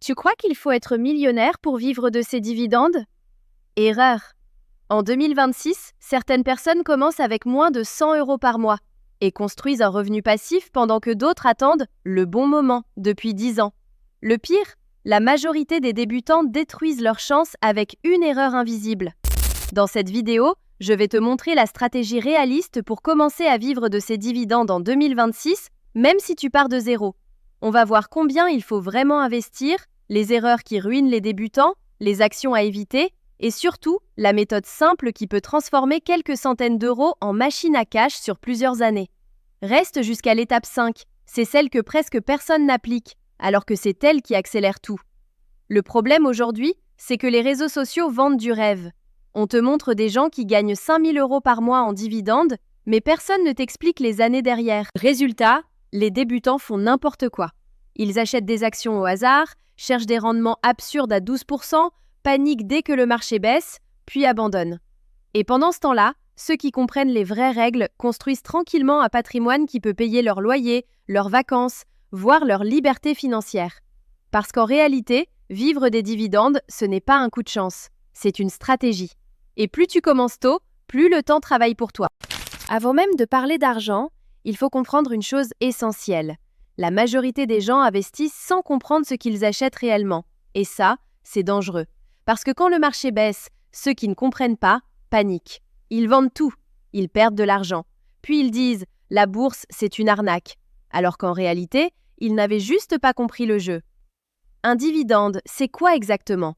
Tu crois qu'il faut être millionnaire pour vivre de ces dividendes? Erreur. En 2026, certaines personnes commencent avec moins de 100 euros par mois et construisent un revenu passif pendant que d'autres attendent le bon moment depuis 10 ans. Le pire, la majorité des débutants détruisent leurs chances avec une erreur invisible. Dans cette vidéo, je vais te montrer la stratégie réaliste pour commencer à vivre de ces dividendes en 2026, même si tu pars de zéro. On va voir combien il faut vraiment investir, les erreurs qui ruinent les débutants, les actions à éviter, et surtout, la méthode simple qui peut transformer quelques centaines d'euros en machine à cash sur plusieurs années. Reste jusqu'à l'étape 5, c'est celle que presque personne n'applique, alors que c'est elle qui accélère tout. Le problème aujourd'hui, c'est que les réseaux sociaux vendent du rêve. On te montre des gens qui gagnent 5000 euros par mois en dividendes, mais personne ne t'explique les années derrière. Résultat, les débutants font n'importe quoi. Ils achètent des actions au hasard, cherchent des rendements absurdes à 12%, paniquent dès que le marché baisse, puis abandonnent. Et pendant ce temps-là, ceux qui comprennent les vraies règles construisent tranquillement un patrimoine qui peut payer leur loyer, leurs vacances, voire leur liberté financière. Parce qu'en réalité, vivre des dividendes, ce n'est pas un coup de chance, c'est une stratégie. Et plus tu commences tôt, plus le temps travaille pour toi. Avant même de parler d'argent, il faut comprendre une chose essentielle. La majorité des gens investissent sans comprendre ce qu'ils achètent réellement. Et ça, c'est dangereux. Parce que quand le marché baisse, ceux qui ne comprennent pas paniquent. Ils vendent tout, ils perdent de l'argent. Puis ils disent « la bourse, c'est une arnaque ». Alors qu'en réalité, ils n'avaient juste pas compris le jeu. Un dividende, c'est quoi exactement?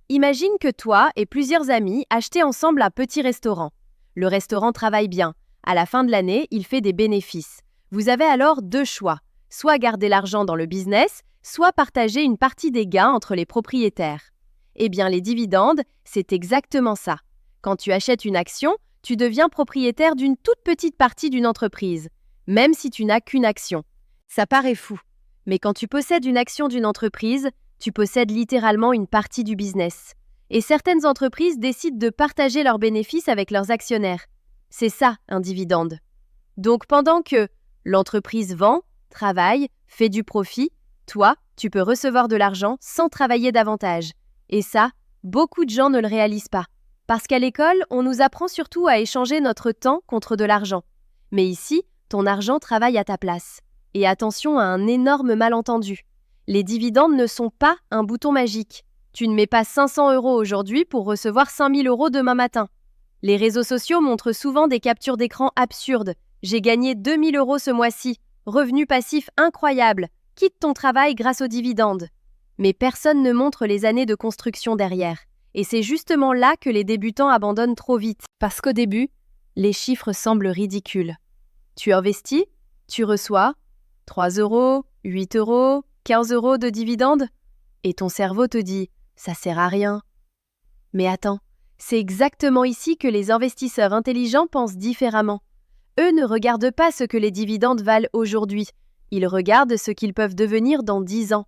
Imagine que toi et plusieurs amis achetez ensemble un petit restaurant. Le restaurant travaille bien. À la fin de l'année, il fait des bénéfices. Vous avez alors deux choix. Soit garder l'argent dans le business, soit partager une partie des gains entre les propriétaires. Eh bien, les dividendes, c'est exactement ça. Quand tu achètes une action, tu deviens propriétaire d'une toute petite partie d'une entreprise, même si tu n'as qu'une action. Ça paraît fou, mais quand tu possèdes une action d'une entreprise, tu possèdes littéralement une partie du business. Et certaines entreprises décident de partager leurs bénéfices avec leurs actionnaires. C'est ça, un dividende. Donc pendant que l'entreprise vend, travaille, fait du profit, toi, tu peux recevoir de l'argent sans travailler davantage. Et ça, beaucoup de gens ne le réalisent pas. Parce qu'à l'école, on nous apprend surtout à échanger notre temps contre de l'argent. Mais ici, ton argent travaille à ta place. Et attention à un énorme malentendu. Les dividendes ne sont pas un bouton magique. Tu ne mets pas 500 euros aujourd'hui pour recevoir 5000 euros demain matin. Les réseaux sociaux montrent souvent des captures d'écran absurdes. J'ai gagné 2000 euros ce mois-ci. Revenu passif incroyable. Quitte ton travail grâce aux dividendes. Mais personne ne montre les années de construction derrière. Et c'est justement là que les débutants abandonnent trop vite. Parce qu'au début, les chiffres semblent ridicules. Tu investis, tu reçois 3 euros, 8 euros, 15 euros de dividendes. Et ton cerveau te dit « ça sert à rien ». Mais attends, c'est exactement ici que les investisseurs intelligents pensent différemment. Eux ne regardent pas ce que les dividendes valent aujourd'hui. Ils regardent ce qu'ils peuvent devenir dans 10 ans.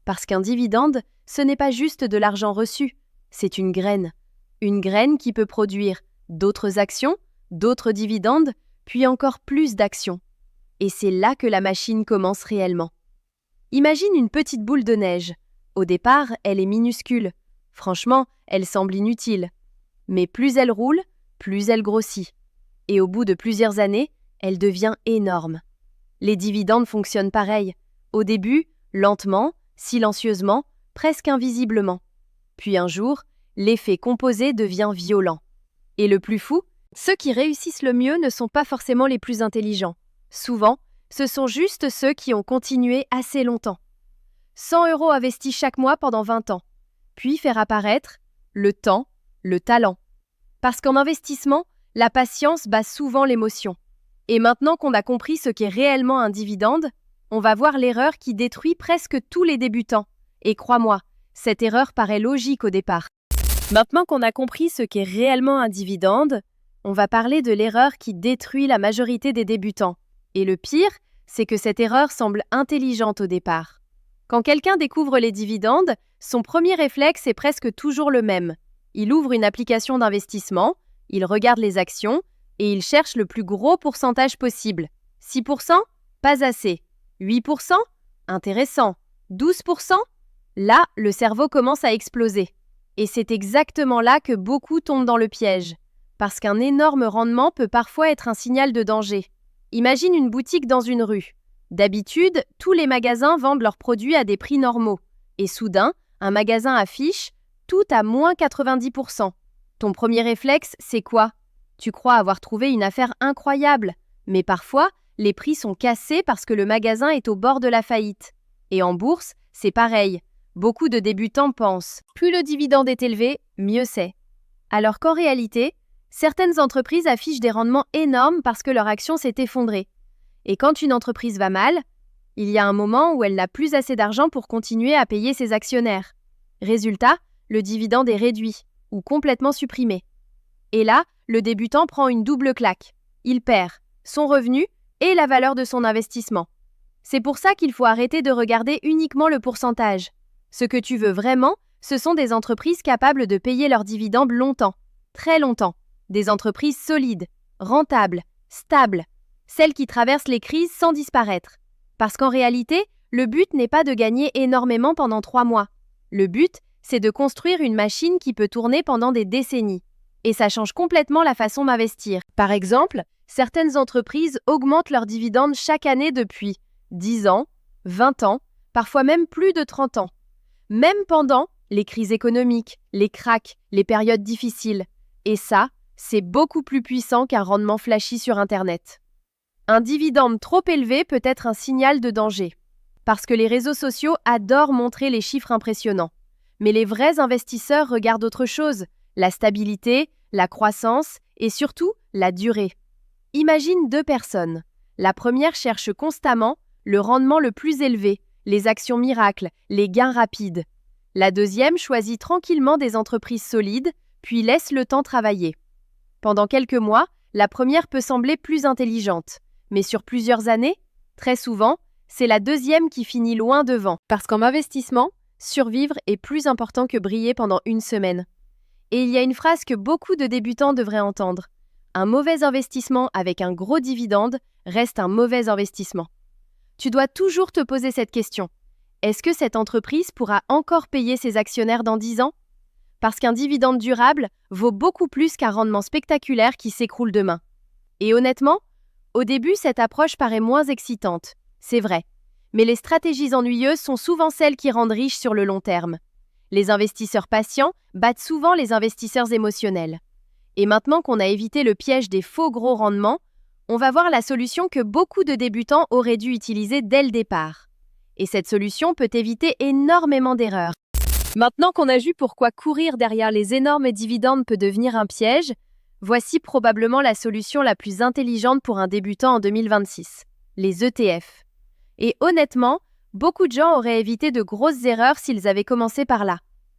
Parce qu'un dividende, ce n'est pas juste de l'argent reçu, c'est une graine. Une graine qui peut produire d'autres actions, d'autres dividendes, puis encore plus d'actions. Et c'est là que la machine commence réellement. Imagine une petite boule de neige. Au départ, elle est minuscule. Franchement, elle semble inutile. Mais plus elle roule, plus elle grossit. Et au bout de plusieurs années, elle devient énorme. Les dividendes fonctionnent pareil. Au début, lentement, silencieusement, presque invisiblement. Puis un jour, l'effet composé devient violent. Et le plus fou, ceux qui réussissent le mieux ne sont pas forcément les plus intelligents. Souvent, ce sont juste ceux qui ont continué assez longtemps. 100 euros investis chaque mois pendant 20 ans. Puis faire apparaître le temps, le talent. Parce qu'en investissement, la patience bat souvent l'émotion. Et maintenant qu'on a compris ce qu'est réellement un dividende, on va voir l'erreur qui détruit presque tous les débutants. Et crois-moi, cette erreur paraît logique au départ. Maintenant qu'on a compris ce qu'est réellement un dividende, on va parler de l'erreur qui détruit la majorité des débutants. Et le pire, c'est que cette erreur semble intelligente au départ. Quand quelqu'un découvre les dividendes, son premier réflexe est presque toujours le même. Il ouvre une application d'investissement, il regarde les actions et il cherche le plus gros pourcentage possible. 6%? Pas assez. 8%? Intéressant. 12%? Là, le cerveau commence à exploser. Et c'est exactement là que beaucoup tombent dans le piège. Parce qu'un énorme rendement peut parfois être un signal de danger. Imagine une boutique dans une rue. D'habitude, tous les magasins vendent leurs produits à des prix normaux. Et soudain, un magasin affiche tout à moins 90%. Ton premier réflexe, c'est quoi? Tu crois avoir trouvé une affaire incroyable. Mais parfois, les prix sont cassés parce que le magasin est au bord de la faillite. Et en bourse, c'est pareil. Beaucoup de débutants pensent « plus le dividende est élevé, mieux c'est ». Alors qu'en réalité, certaines entreprises affichent des rendements énormes parce que leur action s'est effondrée. Et quand une entreprise va mal, il y a un moment où elle n'a plus assez d'argent pour continuer à payer ses actionnaires. Résultat, le dividende est réduit ou complètement supprimé. Et là, le débutant prend une double claque. Il perd son revenu et la valeur de son investissement. C'est pour ça qu'il faut arrêter de regarder uniquement le pourcentage. Ce que tu veux vraiment, ce sont des entreprises capables de payer leurs dividendes longtemps, très longtemps. Des entreprises solides, rentables, stables. Celles qui traversent les crises sans disparaître. Parce qu'en réalité, le but n'est pas de gagner énormément pendant 3 mois. Le but, c'est de construire une machine qui peut tourner pendant des décennies. Et ça change complètement la façon d'investir. Par exemple, certaines entreprises augmentent leurs dividendes chaque année depuis 10 ans, 20 ans, parfois même plus de 30 ans. Même pendant les crises économiques, les cracks, les périodes difficiles. Et ça, c'est beaucoup plus puissant qu'un rendement flashy sur Internet. Un dividende trop élevé peut être un signal de danger. Parce que les réseaux sociaux adorent montrer les chiffres impressionnants. Mais les vrais investisseurs regardent autre chose, la stabilité, la croissance et surtout la durée. Imagine 2 personnes. La première cherche constamment le rendement le plus élevé, les actions miracles, les gains rapides. La deuxième choisit tranquillement des entreprises solides, puis laisse le temps travailler. Pendant quelques mois, la première peut sembler plus intelligente. Mais sur plusieurs années, très souvent, c'est la deuxième qui finit loin devant. Parce qu'en investissement, survivre est plus important que briller pendant une semaine. Et il y a une phrase que beaucoup de débutants devraient entendre. Un mauvais investissement avec un gros dividende reste un mauvais investissement. Tu dois toujours te poser cette question. Est-ce que cette entreprise pourra encore payer ses actionnaires dans 10 ans? Parce qu'un dividende durable vaut beaucoup plus qu'un rendement spectaculaire qui s'écroule demain. Et honnêtement, au début, cette approche paraît moins excitante, c'est vrai. Mais les stratégies ennuyeuses sont souvent celles qui rendent riches sur le long terme. Les investisseurs patients battent souvent les investisseurs émotionnels. Et maintenant qu'on a évité le piège des faux gros rendements, on va voir la solution que beaucoup de débutants auraient dû utiliser dès le départ. Et cette solution peut éviter énormément d'erreurs. Maintenant qu'on a vu pourquoi courir derrière les énormes dividendes peut devenir un piège, voici probablement la solution la plus intelligente pour un débutant en 2026, les ETF. Et honnêtement, beaucoup de gens auraient évité de grosses erreurs s'ils avaient commencé par là.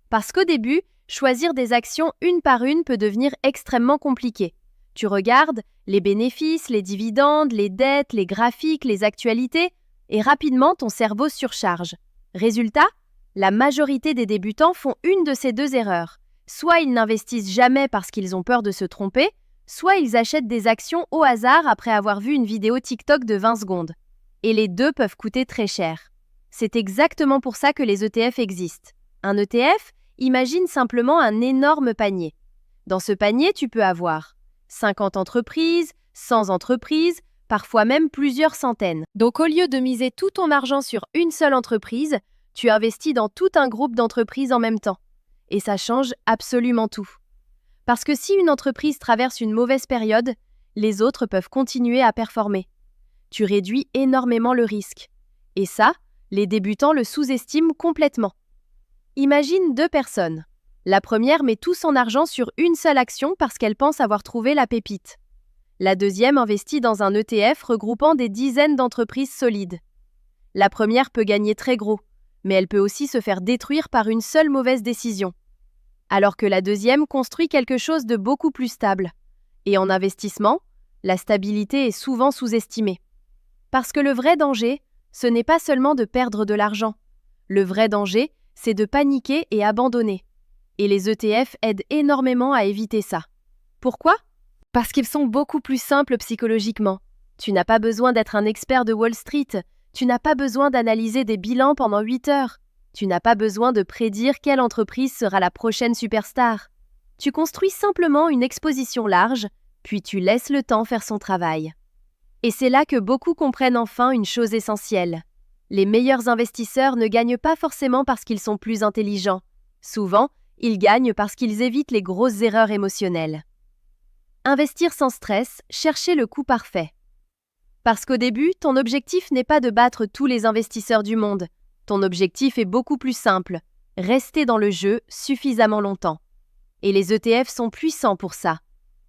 Parce qu'au début, choisir des actions une par une peut devenir extrêmement compliqué. Tu regardes les bénéfices, les dividendes, les dettes, les graphiques, les actualités, et rapidement ton cerveau surcharge. Résultat, la majorité des débutants font une de ces 2 erreurs. Soit ils n'investissent jamais parce qu'ils ont peur de se tromper, soit ils achètent des actions au hasard après avoir vu une vidéo TikTok de 20 secondes. Et les 2 peuvent coûter très cher. C'est exactement pour ça que les ETF existent. Un ETF, imagine simplement un énorme panier. Dans ce panier, tu peux avoir 50 entreprises, 100 entreprises, parfois même plusieurs centaines. Donc au lieu de miser tout ton argent sur une seule entreprise, tu investis dans tout un groupe d'entreprises en même temps. Et ça change absolument tout. Parce que si une entreprise traverse une mauvaise période, les autres peuvent continuer à performer. Tu réduis énormément le risque. Et ça, les débutants le sous-estiment complètement. Imagine 2 personnes. La première met tout son argent sur une seule action parce qu'elle pense avoir trouvé la pépite. La deuxième investit dans un ETF regroupant des dizaines d'entreprises solides. La première peut gagner très gros, mais elle peut aussi se faire détruire par une seule mauvaise décision. Alors que la deuxième construit quelque chose de beaucoup plus stable. Et en investissement, la stabilité est souvent sous-estimée. Parce que le vrai danger, ce n'est pas seulement de perdre de l'argent. Le vrai danger, c'est de paniquer et abandonner. Et les ETF aident énormément à éviter ça. Pourquoi? Parce qu'ils sont beaucoup plus simples psychologiquement. Tu n'as pas besoin d'être un expert de Wall Street. Tu n'as pas besoin d'analyser des bilans pendant 8 heures. Tu n'as pas besoin de prédire quelle entreprise sera la prochaine superstar. Tu construis simplement une exposition large, puis tu laisses le temps faire son travail. Et c'est là que beaucoup comprennent enfin une chose essentielle. Les meilleurs investisseurs ne gagnent pas forcément parce qu'ils sont plus intelligents. Souvent, ils gagnent parce qu'ils évitent les grosses erreurs émotionnelles. Investir sans stress, chercher le coup parfait. Parce qu'au début, ton objectif n'est pas de battre tous les investisseurs du monde. Ton objectif est beaucoup plus simple, rester dans le jeu suffisamment longtemps. Et les ETF sont puissants pour ça.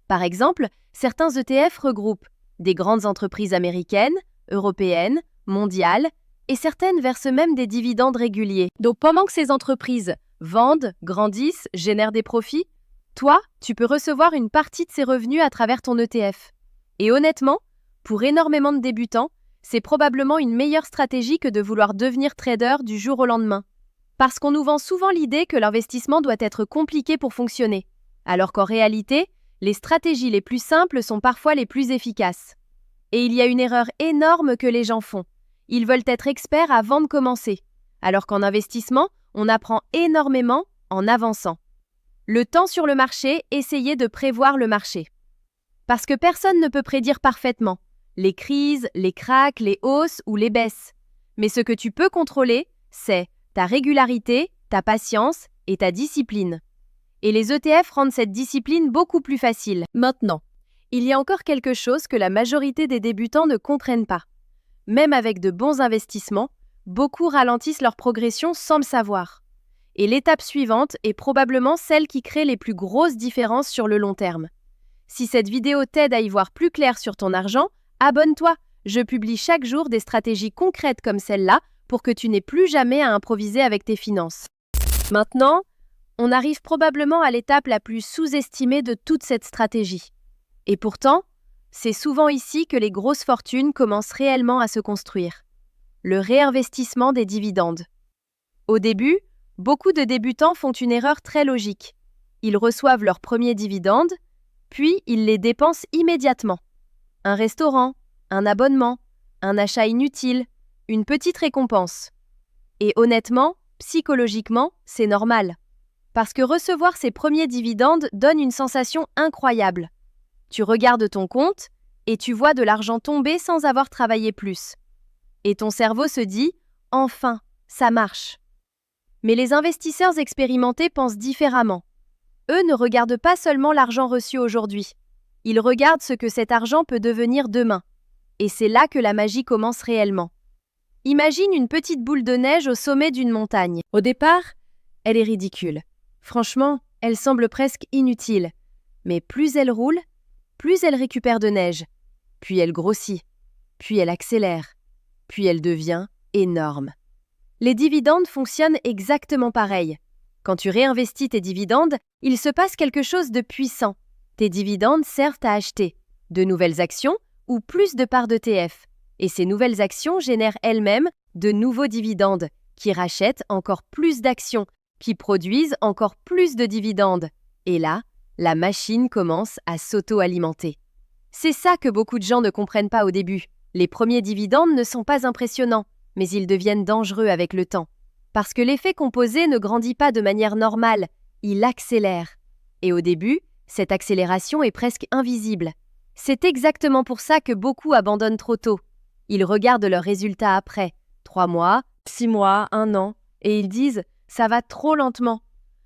Par exemple, certains ETF regroupent des grandes entreprises américaines, européennes, mondiales, et certaines versent même des dividendes réguliers. Donc pendant que ces entreprises vendent, grandissent, génèrent des profits, toi, tu peux recevoir une partie de ces revenus à travers ton ETF. Et honnêtement, pour énormément de débutants, c'est probablement une meilleure stratégie que de vouloir devenir trader du jour au lendemain. Parce qu'on nous vend souvent l'idée que l'investissement doit être compliqué pour fonctionner, alors qu'en réalité, les stratégies les plus simples sont parfois les plus efficaces. Et il y a une erreur énorme que les gens font. Ils veulent être experts avant de commencer, alors qu'en investissement, on apprend énormément en avançant. Le temps sur le marché, essayez de prévoir le marché. Parce que personne ne peut prédire parfaitement les crises, les cracks, les hausses ou les baisses. Mais ce que tu peux contrôler, c'est ta régularité, ta patience et ta discipline. Et les ETF rendent cette discipline beaucoup plus facile. Maintenant, il y a encore quelque chose que la majorité des débutants ne comprennent pas. Même avec de bons investissements, beaucoup ralentissent leur progression sans le savoir. Et l'étape suivante est probablement celle qui crée les plus grosses différences sur le long terme. Si cette vidéo t'aide à y voir plus clair sur ton argent, abonne-toi. Je publie chaque jour des stratégies concrètes comme celle-là pour que tu n'aies plus jamais à improviser avec tes finances. Maintenant, on arrive probablement à l'étape la plus sous-estimée de toute cette stratégie. Et pourtant, c'est souvent ici que les grosses fortunes commencent réellement à se construire. Le réinvestissement des dividendes. Au début, beaucoup de débutants font une erreur très logique. Ils reçoivent leurs premiers dividendes, puis ils les dépensent immédiatement. Un restaurant, un abonnement, un achat inutile, une petite récompense. Et honnêtement, psychologiquement, c'est normal. Parce que recevoir ces premiers dividendes donne une sensation incroyable. Tu regardes ton compte et tu vois de l'argent tomber sans avoir travaillé plus. Et ton cerveau se dit « Enfin, ça marche ». Mais les investisseurs expérimentés pensent différemment. Eux ne regardent pas seulement l'argent reçu aujourd'hui. Ils regardent ce que cet argent peut devenir demain. Et c'est là que la magie commence réellement. Imagine une petite boule de neige au sommet d'une montagne. Au départ, elle est ridicule. Franchement, elle semble presque inutile. Mais plus elle roule, plus elle récupère de neige. Puis elle grossit. Puis elle accélère. Puis elle devient énorme. Les dividendes fonctionnent exactement pareil. Quand tu réinvestis tes dividendes, il se passe quelque chose de puissant. Tes dividendes servent à acheter de nouvelles actions ou plus de parts d'ETF. Et ces nouvelles actions génèrent elles-mêmes de nouveaux dividendes qui rachètent encore plus d'actions, qui produisent encore plus de dividendes. Et là, la machine commence à s'auto-alimenter. C'est ça que beaucoup de gens ne comprennent pas au début. Les premiers dividendes ne sont pas impressionnants, mais ils deviennent dangereux avec le temps. Parce que l'effet composé ne grandit pas de manière normale, il accélère. Et au début, cette accélération est presque invisible. C'est exactement pour ça que beaucoup abandonnent trop tôt. Ils regardent leurs résultats après, 3 mois, 6 mois, 1 an, et ils disent « ça va trop lentement ».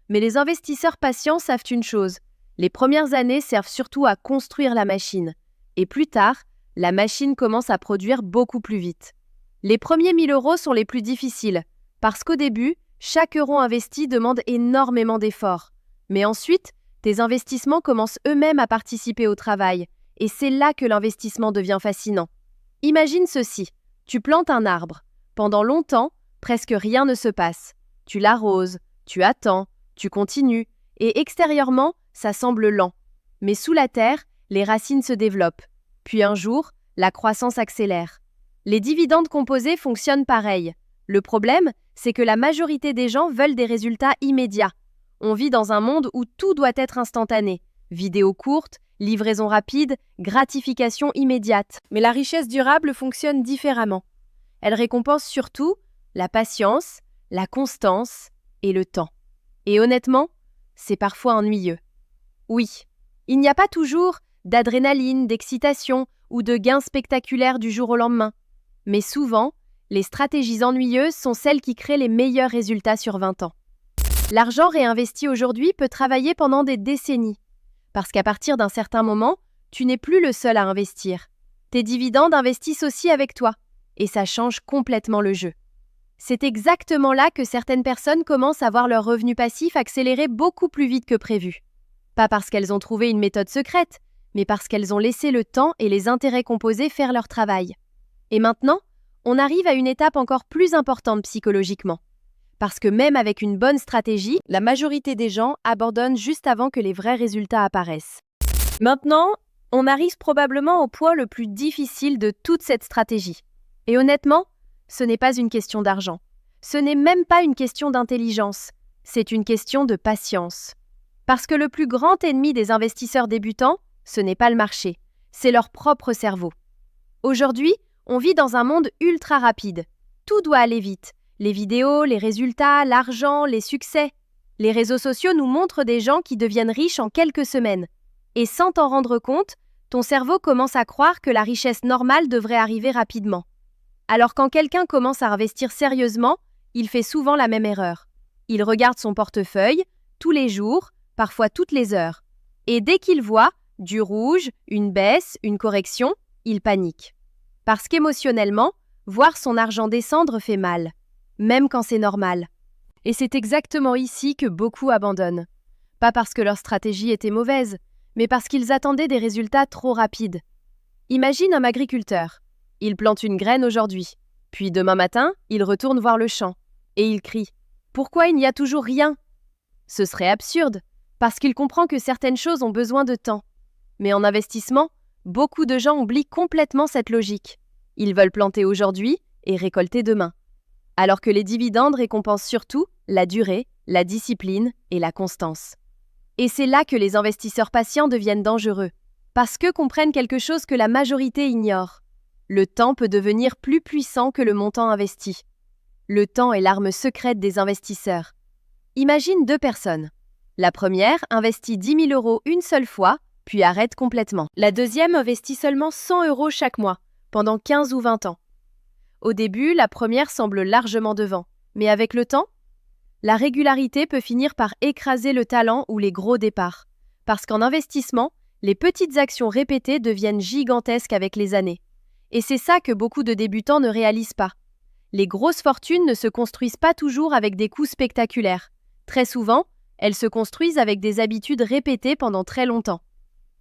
Mais les investisseurs patients savent une chose, les premières années servent surtout à construire la machine. Et plus tard, la machine commence à produire beaucoup plus vite. Les premiers 1 000 € sont les plus difficiles, parce qu'au début, chaque euro investi demande énormément d'efforts. Mais ensuite, tes investissements commencent eux-mêmes à participer au travail, et c'est là que l'investissement devient fascinant. Imagine ceci, tu plantes un arbre. Pendant longtemps, presque rien ne se passe. Tu l'arroses, tu attends, tu continues, et extérieurement, ça semble lent. Mais sous la terre, les racines se développent. Puis un jour, la croissance accélère. Les dividendes composés fonctionnent pareil. Le problème, c'est que la majorité des gens veulent des résultats immédiats. On vit dans un monde où tout doit être instantané. Vidéos courtes, livraison rapide, gratification immédiate. Mais la richesse durable fonctionne différemment. Elle récompense surtout la patience, la constance et le temps. Et honnêtement, c'est parfois ennuyeux. Oui, il n'y a pas toujours d'adrénaline, d'excitation ou de gains spectaculaires du jour au lendemain. Mais souvent, les stratégies ennuyeuses sont celles qui créent les meilleurs résultats sur 20 ans. L'argent réinvesti aujourd'hui peut travailler pendant des décennies. Parce qu'à partir d'un certain moment, tu n'es plus le seul à investir. Tes dividendes investissent aussi avec toi. Et ça change complètement le jeu. C'est exactement là que certaines personnes commencent à voir leurs revenus passifs accélérer beaucoup plus vite que prévu. Pas parce qu'elles ont trouvé une méthode secrète, mais parce qu'elles ont laissé le temps et les intérêts composés faire leur travail. Et maintenant, on arrive à une étape encore plus importante psychologiquement. Parce que même avec une bonne stratégie, la majorité des gens abandonnent juste avant que les vrais résultats apparaissent. Maintenant, on arrive probablement au point le plus difficile de toute cette stratégie. Et honnêtement, ce n'est pas une question d'argent. Ce n'est même pas une question d'intelligence. C'est une question de patience. Parce que le plus grand ennemi des investisseurs débutants, ce n'est pas le marché, c'est leur propre cerveau. Aujourd'hui, on vit dans un monde ultra rapide. Tout doit aller vite. Les vidéos, les résultats, l'argent, les succès. Les réseaux sociaux nous montrent des gens qui deviennent riches en quelques semaines. Et sans t'en rendre compte, ton cerveau commence à croire que la richesse normale devrait arriver rapidement. Alors quand quelqu'un commence à investir sérieusement, il fait souvent la même erreur. Il regarde son portefeuille, tous les jours, parfois toutes les heures. Et dès qu'il voit du rouge, une baisse, une correction, il panique. Parce qu'émotionnellement, voir son argent descendre fait mal, même quand c'est normal. Et c'est exactement ici que beaucoup abandonnent. Pas parce que leur stratégie était mauvaise, mais parce qu'ils attendaient des résultats trop rapides. Imagine un agriculteur. Il plante une graine aujourd'hui, puis demain matin, il retourne voir le champ, et il crie « Pourquoi il n'y a toujours rien ?» Ce serait absurde, parce qu'il comprend que certaines choses ont besoin de temps. Mais en investissement, beaucoup de gens oublient complètement cette logique. Ils veulent planter aujourd'hui et récolter demain. Alors que les dividendes récompensent surtout la durée, la discipline et la constance. Et c'est là que les investisseurs patients deviennent dangereux, parce qu'eux comprennent quelque chose que la majorité ignore. Le temps peut devenir plus puissant que le montant investi. Le temps est l'arme secrète des investisseurs. Imagine 2 personnes. La première investit 10 000 € une seule fois, puis arrête complètement. La deuxième investit seulement 100 € chaque mois, pendant 15 ou 20 ans. Au début, la première semble largement devant, mais avec le temps, la régularité peut finir par écraser le talent ou les gros départs. Parce qu'en investissement, les petites actions répétées deviennent gigantesques avec les années. Et c'est ça que beaucoup de débutants ne réalisent pas. Les grosses fortunes ne se construisent pas toujours avec des coups spectaculaires. Très souvent, elles se construisent avec des habitudes répétées pendant très longtemps.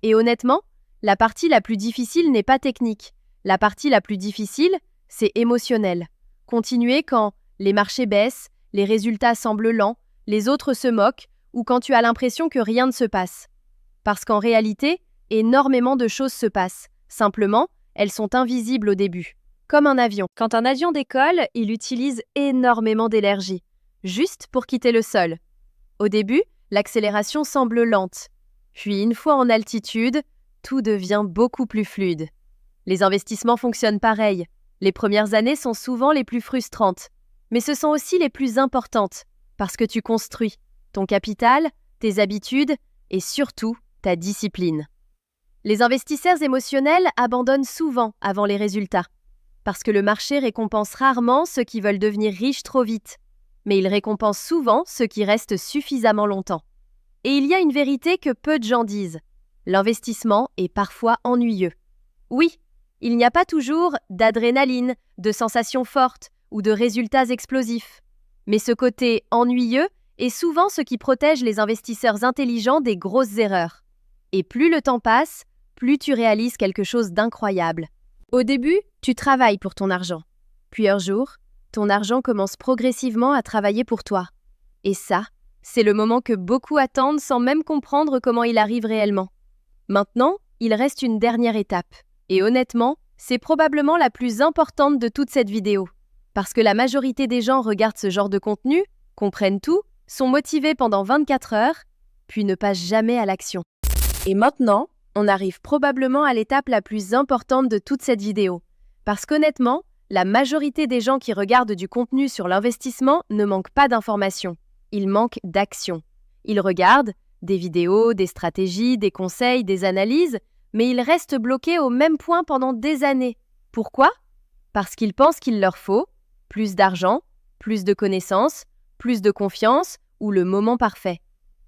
Et honnêtement, la partie la plus difficile n'est pas technique. La partie la plus difficile, c'est émotionnel. Continuer quand les marchés baissent, les résultats semblent lents, les autres se moquent ou quand tu as l'impression que rien ne se passe. Parce qu'en réalité, énormément de choses se passent. Simplement, elles sont invisibles au début. Comme un avion. Quand un avion décolle, il utilise énormément d'énergie, juste pour quitter le sol. Au début, l'accélération semble lente. Puis une fois en altitude, tout devient beaucoup plus fluide. Les investissements fonctionnent pareil. Les premières années sont souvent les plus frustrantes. Mais ce sont aussi les plus importantes, parce que tu construis ton capital, tes habitudes et surtout ta discipline. Les investisseurs émotionnels abandonnent souvent avant les résultats, parce que le marché récompense rarement ceux qui veulent devenir riches trop vite, mais il récompense souvent ceux qui restent suffisamment longtemps. Et il y a une vérité que peu de gens disent. L'investissement est parfois ennuyeux. Oui, il n'y a pas toujours d'adrénaline, de sensations fortes ou de résultats explosifs. Mais ce côté ennuyeux est souvent ce qui protège les investisseurs intelligents des grosses erreurs. Et plus le temps passe, plus tu réalises quelque chose d'incroyable. Au début, tu travailles pour ton argent. Puis un jour, ton argent commence progressivement à travailler pour toi. Et ça, c'est le moment que beaucoup attendent sans même comprendre comment il arrive réellement. Maintenant, il reste une dernière étape. Et honnêtement, c'est probablement la plus importante de toute cette vidéo. Parce que la majorité des gens regardent ce genre de contenu, comprennent tout, sont motivés pendant 24 heures, puis ne passent jamais à l'action. Et maintenant, on arrive probablement à l'étape la plus importante de toute cette vidéo. Parce qu'honnêtement, la majorité des gens qui regardent du contenu sur l'investissement ne manquent pas d'informations. Ils manquent d'action. Ils regardent des vidéos, des stratégies, des conseils, des analyses, mais ils restent bloqués au même point pendant des années. Pourquoi? Parce qu'ils pensent qu'il leur faut plus d'argent, plus de connaissances, plus de confiance ou le moment parfait.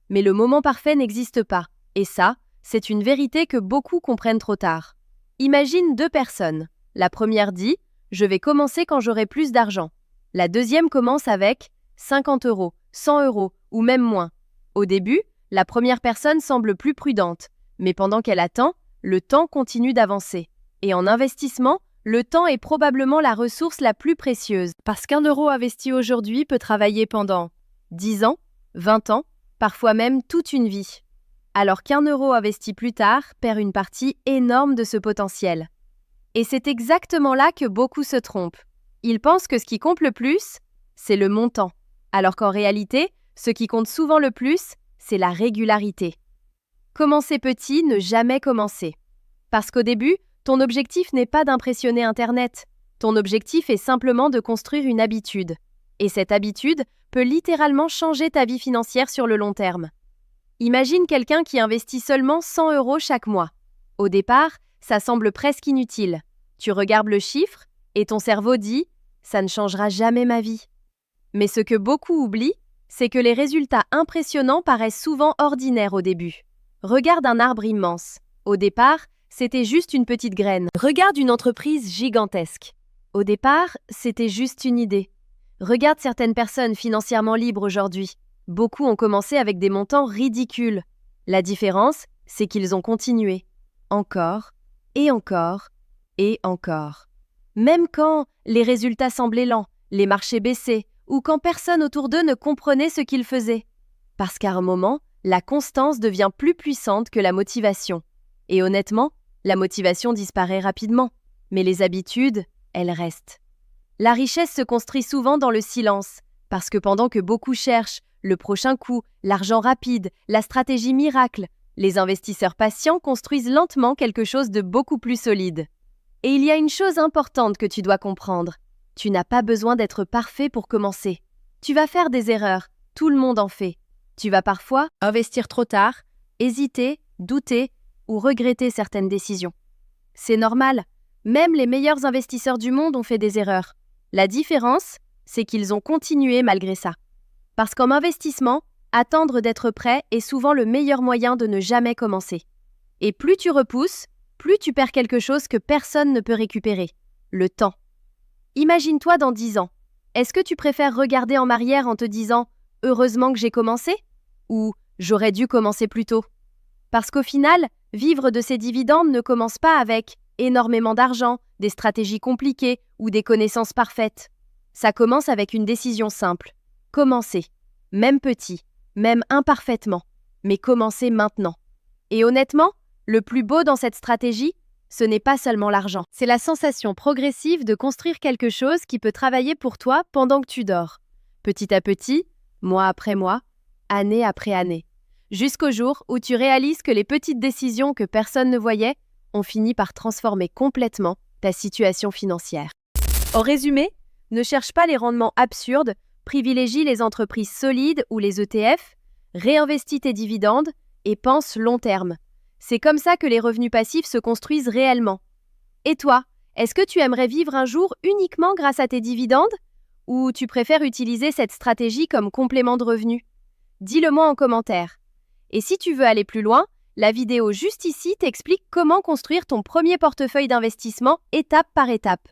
Mais le moment parfait n'existe pas. Et ça, c'est une vérité que beaucoup comprennent trop tard. Imagine deux personnes. La première dit « Je vais commencer quand j'aurai plus d'argent ». La deuxième commence avec 50 €, 100 € ou même moins. Au début, la première personne semble plus prudente, mais pendant qu'elle attend, le temps continue d'avancer. Et en investissement, le temps est probablement la ressource la plus précieuse, parce qu'un euro investi aujourd'hui peut travailler pendant 10 ans, 20 ans, parfois même toute une vie. Alors qu'un euro investi plus tard perd une partie énorme de ce potentiel. Et c'est exactement là que beaucoup se trompent. Ils pensent que ce qui compte le plus, c'est le montant, alors qu'en réalité, ce qui compte souvent le plus, c'est la régularité. Commencer petit, ne jamais commencer. Parce qu'au début, ton objectif n'est pas d'impressionner Internet. Ton objectif est simplement de construire une habitude. Et cette habitude peut littéralement changer ta vie financière sur le long terme. Imagine quelqu'un qui investit seulement 100 € chaque mois. Au départ, ça semble presque inutile. Tu regardes le chiffre et ton cerveau dit « ça ne changera jamais ma vie ». Mais ce que beaucoup oublient, c'est que les résultats impressionnants paraissent souvent ordinaires au début. Regarde un arbre immense. Au départ, c'était juste une petite graine. Regarde une entreprise gigantesque. Au départ, c'était juste une idée. Regarde certaines personnes financièrement libres aujourd'hui. Beaucoup ont commencé avec des montants ridicules. La différence, c'est qu'ils ont continué. Encore, et encore, et encore. Même quand les résultats semblaient lents, les marchés baissaient, ou quand personne autour d'eux ne comprenait ce qu'ils faisaient. Parce qu'à un moment, la constance devient plus puissante que la motivation. Et honnêtement, la motivation disparaît rapidement, mais les habitudes, elles restent. La richesse se construit souvent dans le silence, parce que pendant que beaucoup cherchent le prochain coup, l'argent rapide, la stratégie miracle, les investisseurs patients construisent lentement quelque chose de beaucoup plus solide. Et il y a une chose importante que tu dois comprendre. Tu n'as pas besoin d'être parfait pour commencer. Tu vas faire des erreurs, tout le monde en fait. Tu vas parfois investir trop tard, hésiter, douter ou regretter certaines décisions. C'est normal, même les meilleurs investisseurs du monde ont fait des erreurs. La différence, c'est qu'ils ont continué malgré ça. Parce qu'en investissement, attendre d'être prêt est souvent le meilleur moyen de ne jamais commencer. Et plus tu repousses, plus tu perds quelque chose que personne ne peut récupérer, le temps. Imagine-toi dans 10 ans. Est-ce que tu préfères regarder en arrière en te disant « heureusement que j'ai commencé » ou « j'aurais dû commencer plus tôt ». Parce qu'au final, vivre de ces dividendes ne commence pas avec énormément d'argent, des stratégies compliquées ou des connaissances parfaites. Ça commence avec une décision simple. Commencer. Même petit, même imparfaitement, mais commencer maintenant. Et honnêtement, le plus beau dans cette stratégie, ce n'est pas seulement l'argent. C'est la sensation progressive de construire quelque chose qui peut travailler pour toi pendant que tu dors. Petit à petit, mois après mois, année après année. Jusqu'au jour où tu réalises que les petites décisions que personne ne voyait ont fini par transformer complètement ta situation financière. En résumé, ne cherche pas les rendements absurdes, privilégie les entreprises solides ou les ETF, réinvestis tes dividendes et pense long terme. C'est comme ça que les revenus passifs se construisent réellement. Et toi, est-ce que tu aimerais vivre un jour uniquement grâce à tes dividendes? Ou tu préfères utiliser cette stratégie comme complément de revenus? Dis-le-moi en commentaire. Et si tu veux aller plus loin, la vidéo juste ici t'explique comment construire ton premier portefeuille d'investissement étape par étape.